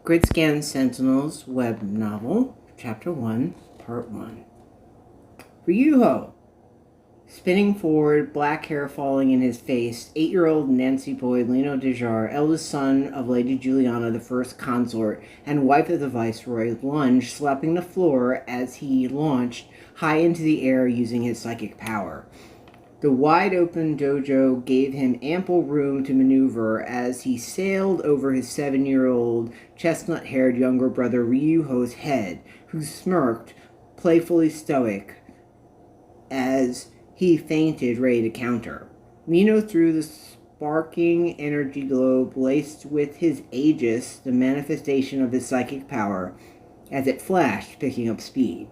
Grydscaen Sentinels web novel, Chapter 1, Part 1. Ryuho. Spinning forward, black hair falling in his face, 8-year-old Nancy Boyd Lino Dejar, eldest son of Lady Juliana, the first consort, and wife of the Viceroy, lunged, slapping the floor as he launched high into the air using his psychic power. The wide-open dojo gave him ample room to maneuver as he sailed over his 7-year-old, chestnut-haired younger brother Ryuho's head, who smirked, playfully stoic, as he feinted, ready to counter. Nino threw the sparking energy globe laced with his Aegis, the manifestation of his psychic power, as it flashed, picking up speed.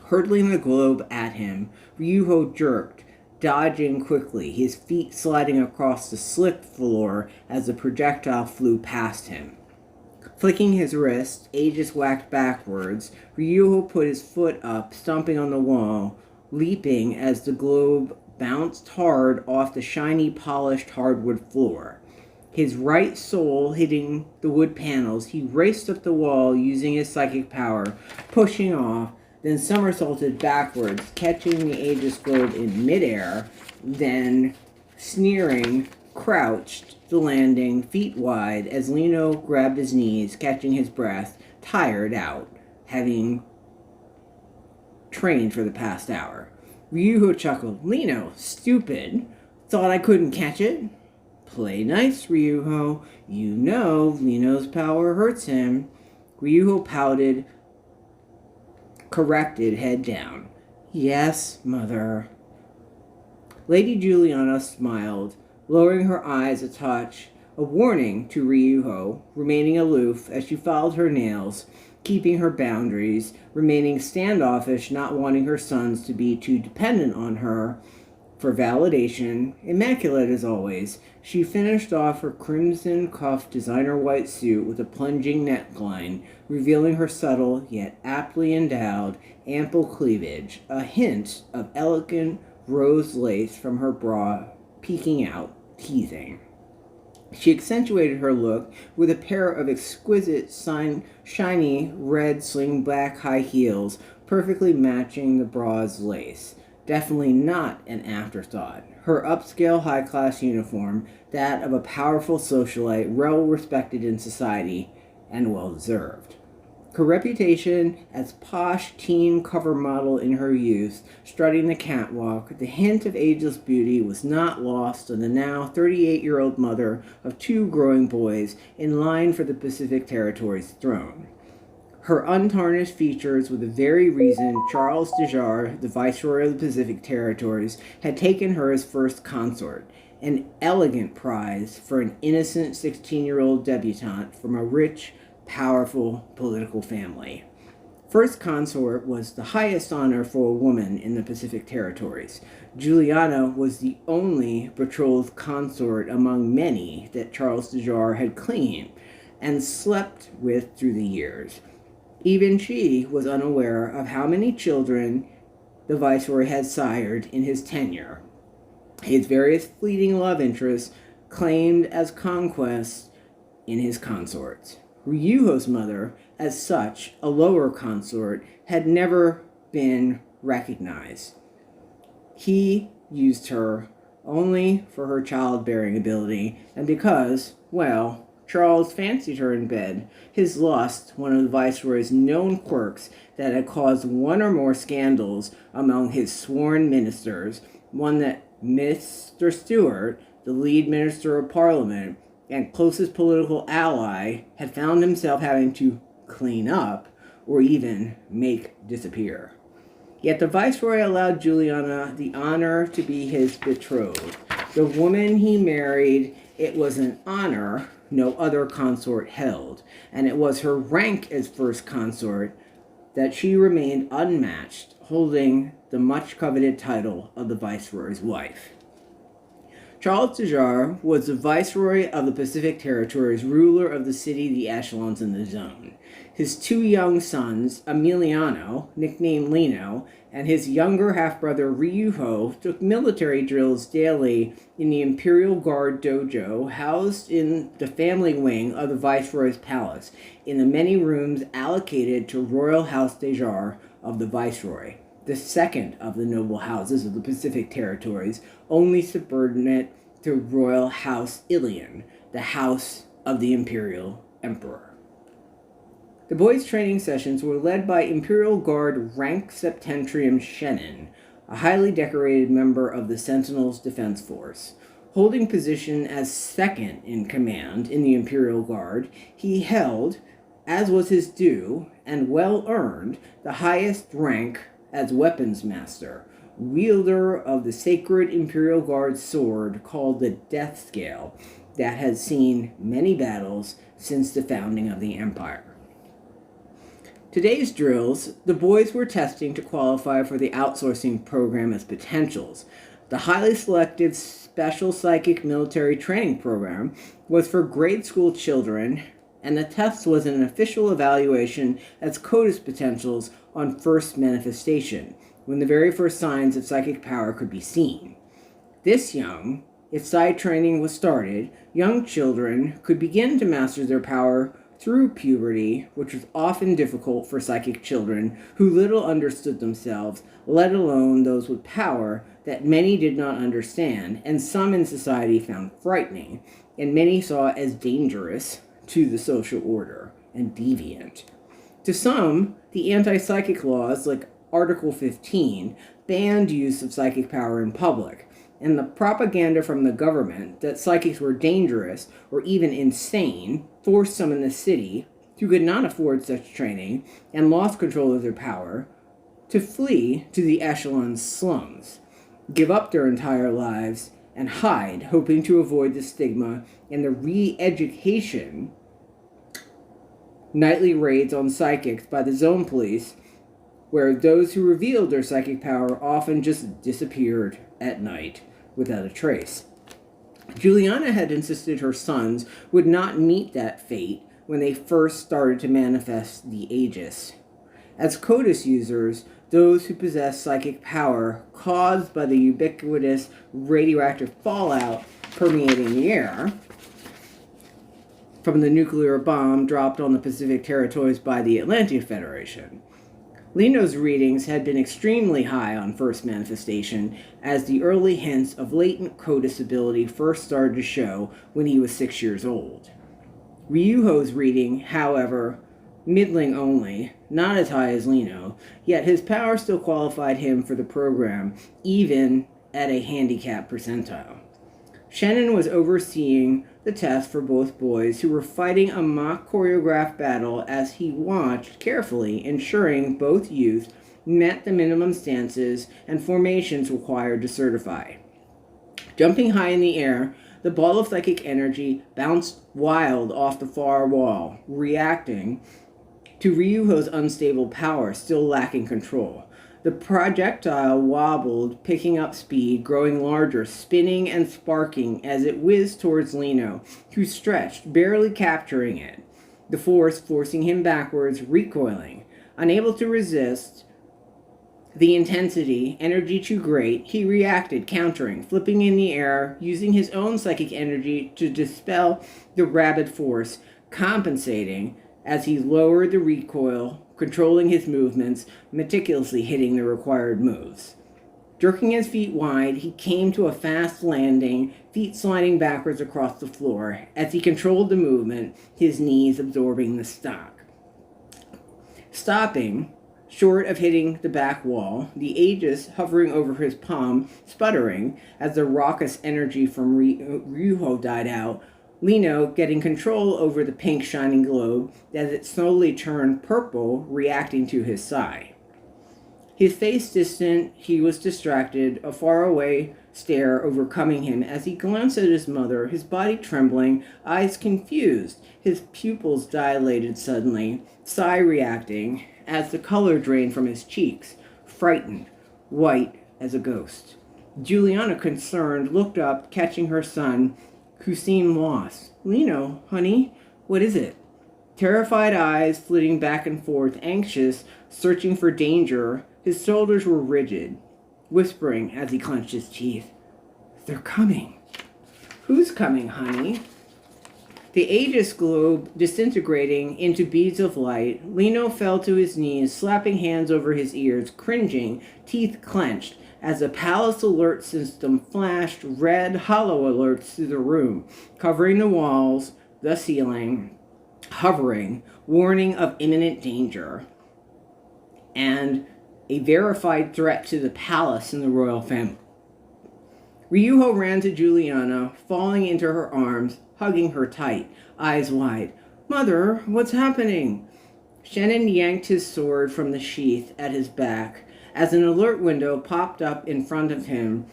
Hurtling the globe at him, Ryuho jerked, dodging quickly, his feet sliding across the slick floor as the projectile flew past him. Flicking his wrist, Aegis whacked backwards. Ryuho put his foot up, stomping on the wall, leaping as the globe bounced hard off the shiny, polished hardwood floor. His right sole hitting the wood panels, he raced up the wall using his psychic power, pushing off, then somersaulted backwards, catching the Aegis globe in midair, then sneering, crouched the landing feet wide as Lino grabbed his knees, catching his breath, tired out, having trained for the past hour. Ryuho chuckled. "Lino, stupid. Thought I couldn't catch it?" "Play nice, Ryuho. You know Lino's power hurts him." Ryuho pouted, corrected, head down. "Yes, mother." Lady Juliana smiled, lowering her eyes a touch, a warning to Ryuho, remaining aloof as she filed her nails, keeping her boundaries, remaining standoffish, not wanting her sons to be too dependent on her for validation. Immaculate as always, she finished off her crimson-cuffed designer white suit with a plunging neckline, revealing her subtle, yet aptly endowed, ample cleavage, a hint of elegant rose lace from her bra peeking out, teasing. She accentuated her look with a pair of exquisite, shiny, red sling-back high heels, perfectly matching the bra's lace. Definitely not an afterthought. Her upscale high-class uniform, that of a powerful socialite, well-respected in society, and well-deserved. Her reputation as posh teen cover model in her youth, strutting the catwalk, the hint of ageless beauty was not lost on the now 38-year-old mother of 2 growing boys in line for the Pacific Territory's throne. Her untarnished features were the very reason Charles Dejar, the Viceroy of the Pacific Territories, had taken her as first consort, an elegant prize for an innocent 16-year-old debutante from a rich, powerful political family. First consort was the highest honor for a woman in the Pacific Territories. Juliana was the only betrothed consort among many that Charles Dejar had claimed and slept with through the years. Even she was unaware of how many children the Viceroy had sired in his tenure. His various fleeting love interests claimed as conquests in his consorts. Ryuho's mother, as such, a lower consort, had never been recognized. He used her only for her childbearing ability, and because, well, Charles fancied her in bed, his lust, one of the Viceroy's known quirks that had caused 1 or more scandals among his sworn ministers, one that Mr. Stewart, the lead minister of Parliament, and closest political ally, had found himself having to clean up or even make disappear. Yet the Viceroy allowed Juliana the honor to be his betrothed. The woman he married, it was an honor no other consort held, and it was her rank as first consort that she remained unmatched, holding the much-coveted title of the Viceroy's wife. Charles Dejar was the Viceroy of the Pacific Territories, ruler of the city, the echelons, and the zone. His two young sons, Emiliano, nicknamed Lino, and his younger half-brother Ryuho took military drills daily in the Imperial Guard dojo housed in the family wing of the Viceroy's palace, in the many rooms allocated to Royal House Dejar of the Viceroy, the second of the noble houses of the Pacific Territories, only subordinate to Royal House Ilion, the house of the Imperial Emperor. The boys' training sessions were led by Imperial Guard Rank Septentrium Shannon, a highly decorated member of the Sentinels Defense Force. Holding position as second in command in the Imperial Guard, he held, as was his due, and well earned, the highest rank as weapons master, wielder of the sacred Imperial Guard sword called the Death Scale, that has seen many battles since the founding of the Empire. Today's drills, the boys were testing to qualify for the outsourcing program as potentials. The highly selective Special Psychic Military Training Program was for grade school children, and the test was an official evaluation as CODIS potentials on first manifestation, when the very first signs of psychic power could be seen. This young, if side training was started, young children could begin to master their power through puberty, which was often difficult for psychic children who little understood themselves, let alone those with power that many did not understand, and some in society found frightening, and many saw as dangerous to the social order and deviant. To some, the anti-psychic laws, like Article 15, banned use of psychic power in public, and the propaganda from the government that psychics were dangerous or even insane forced some in the city, who could not afford such training and lost control of their power, to flee to the echelon slums, give up their entire lives, and hide, hoping to avoid the stigma and the re-education nightly raids on psychics by the zone police, where those who revealed their psychic power often just disappeared at night without a trace. Juliana had insisted her sons would not meet that fate when they first started to manifest the Aegis. As CODIS users, those who possess psychic power caused by the ubiquitous radioactive fallout permeating the air from the nuclear bomb dropped on the Pacific Territories by the Atlantean Federation. Lino's readings had been extremely high on first manifestation, as the early hints of latent CODIS ability first started to show when he was 6 years old. Ryuho's reading, however, middling only, not as high as Lino, yet his power still qualified him for the program, even at a handicap percentile. Shannon was overseeing the test for both boys, who were fighting a mock choreographed battle as he watched carefully, ensuring both youths met the minimum stances and formations required to certify. Jumping high in the air, the ball of psychic energy bounced wild off the far wall, reacting to Ryuho's unstable power, still lacking control. The projectile wobbled, picking up speed, growing larger, spinning and sparking as it whizzed towards Lino, who stretched, barely capturing it, the force forcing him backwards, recoiling. Unable to resist the intensity, energy too great, he reacted, countering, flipping in the air, using his own psychic energy to dispel the rabid force, compensating as he lowered the recoil, controlling his movements, meticulously hitting the required moves. Jerking his feet wide, he came to a fast landing, feet sliding backwards across the floor. As he controlled the movement, his knees absorbing the stock. Stopping, short of hitting the back wall, the Aegis hovering over his palm, sputtering as the raucous energy from Ryuho died out, Lino getting control over the pink shining globe as it slowly turned purple, reacting to his sigh. His face distant, he was distracted, a faraway stare overcoming him as he glanced at his mother, his body trembling, eyes confused, his pupils dilated suddenly, sigh reacting as the color drained from his cheeks, frightened, white as a ghost. Juliana, concerned, looked up, catching her son, who seemed lost. Lino, honey, what is it? Terrified eyes flitting back and forth, anxious, searching for danger, his shoulders were rigid, whispering as he clenched his teeth. They're coming. Who's coming, honey? The Aegis globe disintegrating into beads of light, Lino fell to his knees, slapping hands over his ears, cringing, teeth clenched, as the palace alert system flashed red hollow alerts through the room, covering the walls, the ceiling, hovering, warning of imminent danger, and a verified threat to the palace and the royal family. Ryuho ran to Juliana, falling into her arms, hugging her tight, eyes wide. Mother, what's happening? Shannon yanked his sword from the sheath at his back as an alert window popped up in front of him,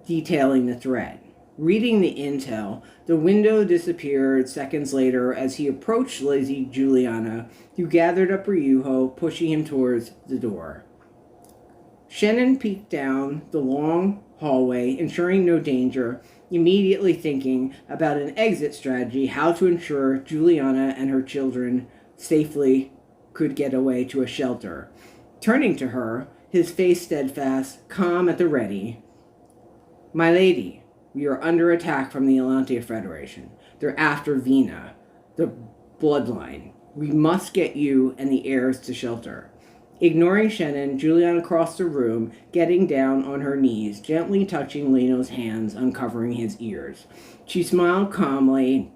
detailing the threat. Reading the intel, the window disappeared seconds later as he approached lazy Juliana, who gathered up Ryuho, pushing him towards the door. Shannon peeked down the long hallway, ensuring no danger, immediately thinking about an exit strategy, how to ensure Juliana and her children safely could get away to a shelter. Turning to her, his face steadfast, calm at the ready. My lady, we are under attack from the Atlantia Federation. They're after Vina, the bloodline. We must get you and the heirs to shelter. Ignoring Shannon, Juliana crossed the room, getting down on her knees, gently touching Lino's hands, uncovering his ears. She smiled calmly,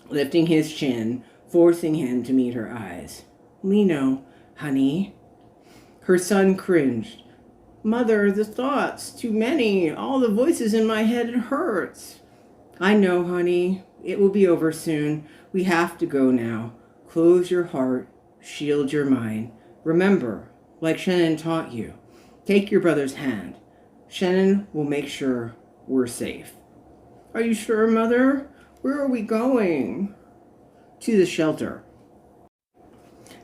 lifting his chin, forcing him to meet her eyes. Lino, honey. Her son cringed. Mother, the thoughts, too many, all the voices in my head, it hurts. I know, honey. It will be over soon. We have to go now. Close your heart, shield your mind. Remember, like Shannon taught you, take your brother's hand. Shannon will make sure we're safe. Are you sure, Mother? Where are we going? To the shelter.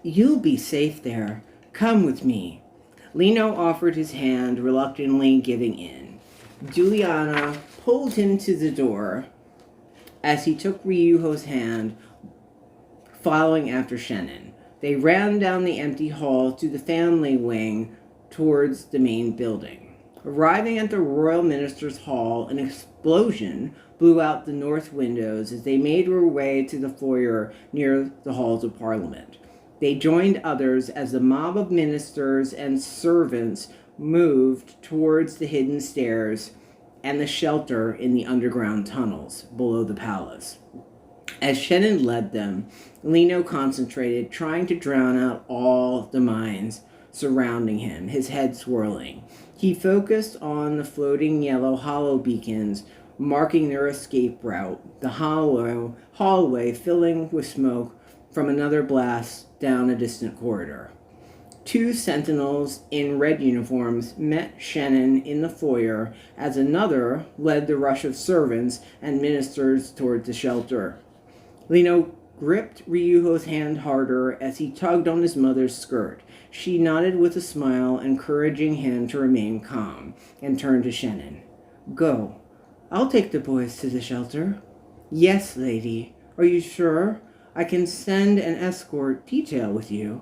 You'll be safe there. Come with me. Lino offered his hand, reluctantly giving in. Juliana pulled him to the door as he took Ryuho's hand, following after Shannon. They ran down the empty hall to the family wing towards the main building. Arriving at the royal minister's hall, an explosion blew out the north windows as they made their way to the foyer near the halls of parliament. They joined others as the mob of ministers and servants moved towards the hidden stairs and the shelter in the underground tunnels below the palace. As Shannon led them, Lino concentrated, trying to drown out all the minds surrounding him, his head swirling. He focused on the floating yellow hollow beacons marking their escape route, the hallway filling with smoke from another blast down a distant corridor. Two sentinels in red uniforms met Shannon in the foyer as another led the rush of servants and ministers toward the shelter. Lino gripped Ryuho's hand harder as he tugged on his mother's skirt. She nodded with a smile, encouraging him to remain calm, and turned to Shannon. Go. I'll take the boys to the shelter. Yes, lady. Are you sure? I can send an escort detail with you.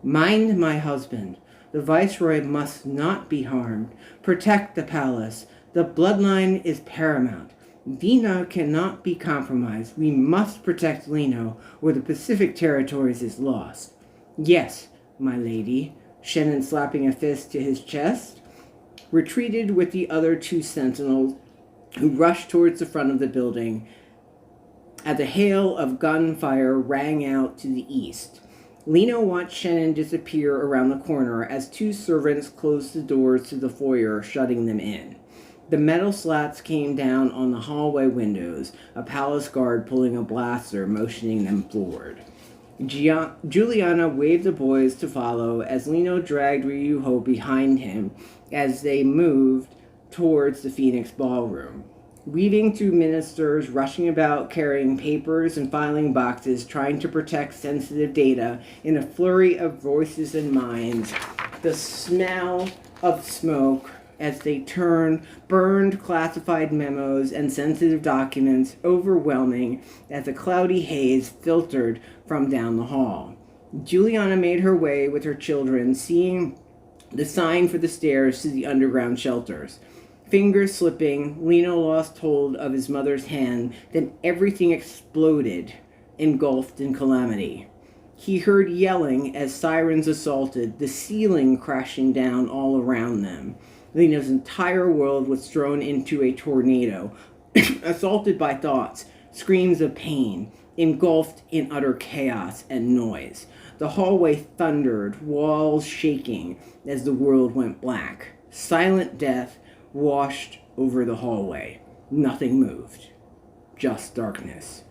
Mind my husband. The viceroy must not be harmed. Protect the palace. The bloodline is paramount. Vina cannot be compromised. We must protect Lino, or the Pacific Territories is lost. Yes, my lady, Shannon, slapping a fist to his chest, retreated with the other two sentinels, who rushed towards the front of the building. As a hail of gunfire rang out to the east, Lino watched Shannon disappear around the corner as two servants closed the doors to the foyer, shutting them in. The metal slats came down on the hallway windows, a palace guard pulling a blaster, motioning them forward. Juliana waved the boys to follow as Lino dragged Ryuho behind him as they moved towards the Phoenix Ballroom. Weaving through ministers, rushing about carrying papers and filing boxes, trying to protect sensitive data in a flurry of voices and minds, the smell of smoke as they burned classified memos and sensitive documents, overwhelming as a cloudy haze filtered from down the hall. Juliana made her way with her children, seeing the sign for the stairs to the underground shelters. Fingers slipping, Lino lost hold of his mother's hand, then everything exploded, engulfed in calamity. He heard yelling as sirens assaulted, the ceiling crashing down all around them. Lino's entire world was thrown into a tornado, assaulted by thoughts, screams of pain, engulfed in utter chaos and noise. The hallway thundered, walls shaking as the world went black. Silent death washed over the hallway. Nothing moved. Just darkness.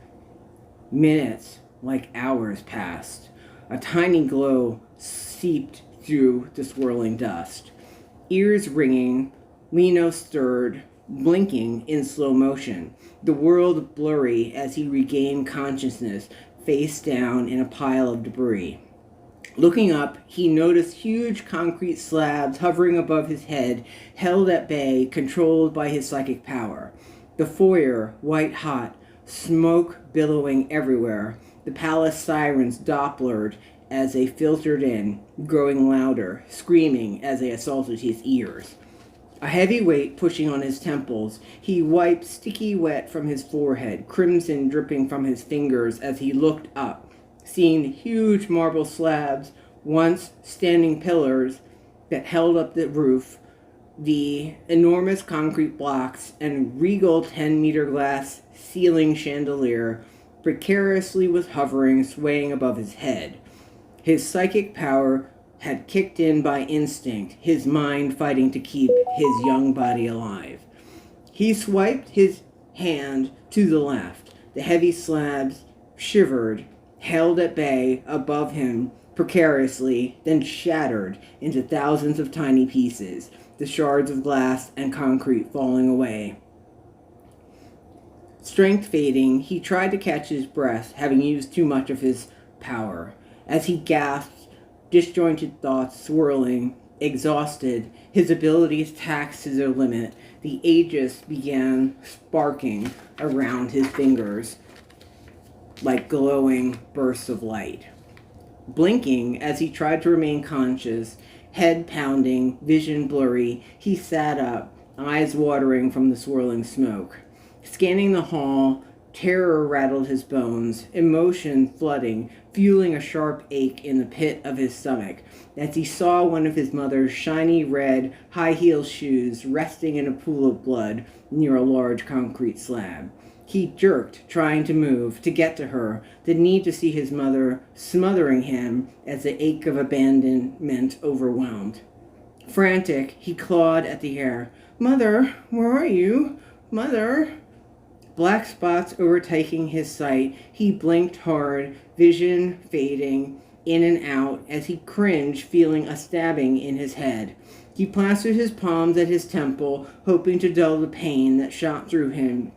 Minutes, like hours, passed. A tiny glow seeped through the swirling dust. Ears ringing, Lino stirred, blinking in slow motion. The world blurry as he regained consciousness, face down in a pile of debris. Looking up, he noticed huge concrete slabs hovering above his head, held at bay, controlled by his psychic power. The foyer, white hot, smoke billowing everywhere. The palace sirens dopplered as they filtered in, growing louder, screaming as they assaulted his ears. A heavy weight pushing on his temples, he wiped sticky wet from his forehead, crimson dripping from his fingers as he looked up, seeing the huge marble slabs, once standing pillars that held up the roof, the enormous concrete blocks, and regal 10-meter glass ceiling chandelier precariously was hovering, swaying above his head. His psychic power had kicked in by instinct, his mind fighting to keep his young body alive. He swiped his hand to the left. The heavy slabs shivered, held at bay above him precariously, then shattered into thousands of tiny pieces, the shards of glass and concrete falling away. Strength fading, he tried to catch his breath, having used too much of his power. As he gasped, disjointed thoughts swirling, exhausted, his abilities taxed to their limit, the aegis began sparking around his fingers like glowing bursts of light. Blinking as he tried to remain conscious, head pounding, vision blurry, he sat up, eyes watering from the swirling smoke. Scanning the hall, terror rattled his bones, emotion flooding, fueling a sharp ache in the pit of his stomach, as he saw one of his mother's shiny red, high-heeled shoes resting in a pool of blood near a large concrete slab. He jerked, trying to move, to get to her, the need to see his mother smothering him as the ache of abandonment overwhelmed. Frantic, he clawed at the air. "Mother, where are you? Mother!" Black spots overtaking his sight, he blinked hard, vision fading in and out as he cringed, feeling a stabbing in his head. He plastered his palms at his temple, hoping to dull the pain that shot through him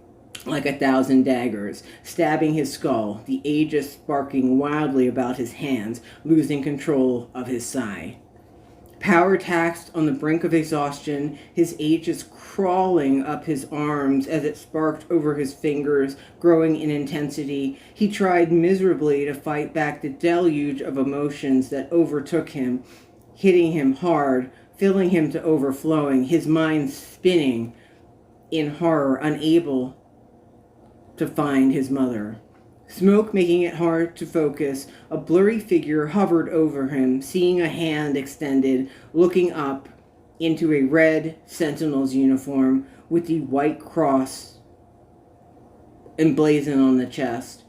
like 1,000 daggers, stabbing his skull, the aegis sparking wildly about his hands, losing control of his side. Power taxed on the brink of exhaustion, his aegis crawling up his arms as it sparked over his fingers, growing in intensity. He tried miserably to fight back the deluge of emotions that overtook him, hitting him hard, filling him to overflowing, his mind spinning in horror, unable to find his mother. Smoke making it hard to focus, a blurry figure hovered over him, seeing a hand extended, looking up into a red sentinel's uniform with the white cross emblazoned on the chest.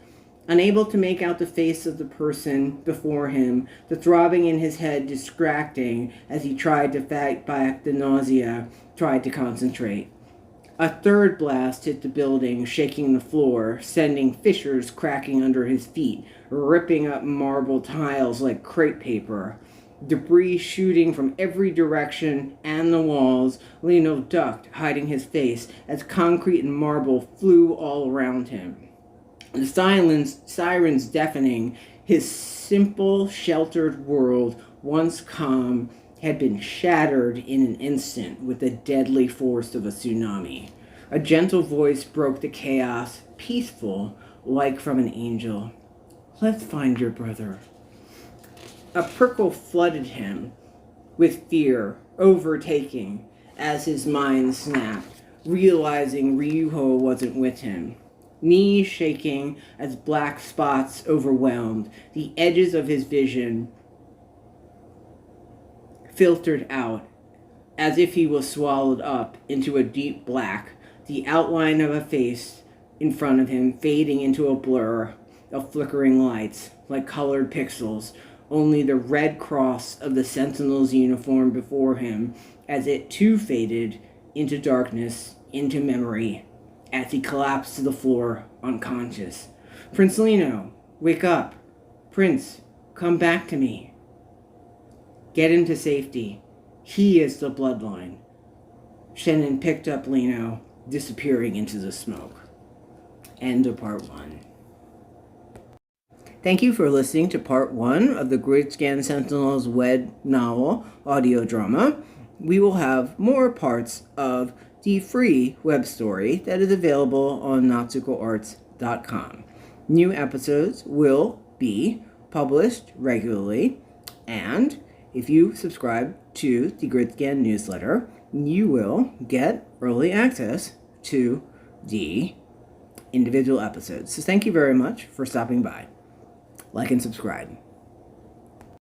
Unable to make out the face of the person before him, the throbbing in his head distracting as he tried to fight back the nausea, tried to concentrate. A third blast hit the building, shaking the floor, sending fissures cracking under his feet, ripping up marble tiles like crepe paper. Debris shooting from every direction and the walls, Lino ducked, hiding his face, as concrete and marble flew all around him. The sirens deafening, his simple, sheltered world, once calm, had been shattered in an instant with the deadly force of a tsunami. A gentle voice broke the chaos, peaceful, like from an angel. "Let's find your brother." A prickle flooded him with fear, overtaking as his mind snapped, realizing Ryuho wasn't with him. Knees shaking as black spots overwhelmed, the edges of his vision filtered out as if he was swallowed up into a deep black, the outline of a face in front of him fading into a blur of flickering lights, like colored pixels, only the red cross of the sentinel's uniform before him as it too faded into darkness, into memory, as he collapsed to the floor, unconscious. "Prince Lino, wake up. Prince, come back to me. Get him to safety. He is the bloodline." Shannon picked up Lino, disappearing into the smoke. End of part 1. Thank you for listening to part 1 of the Grydscaen Sentinels web novel audio drama. We will have more parts of the free web story that is available on natsukoarts.com. New episodes will be published regularly, and if you subscribe to the Grydscaen newsletter, you will get early access to the individual episodes. So thank you very much for stopping by. Like and subscribe.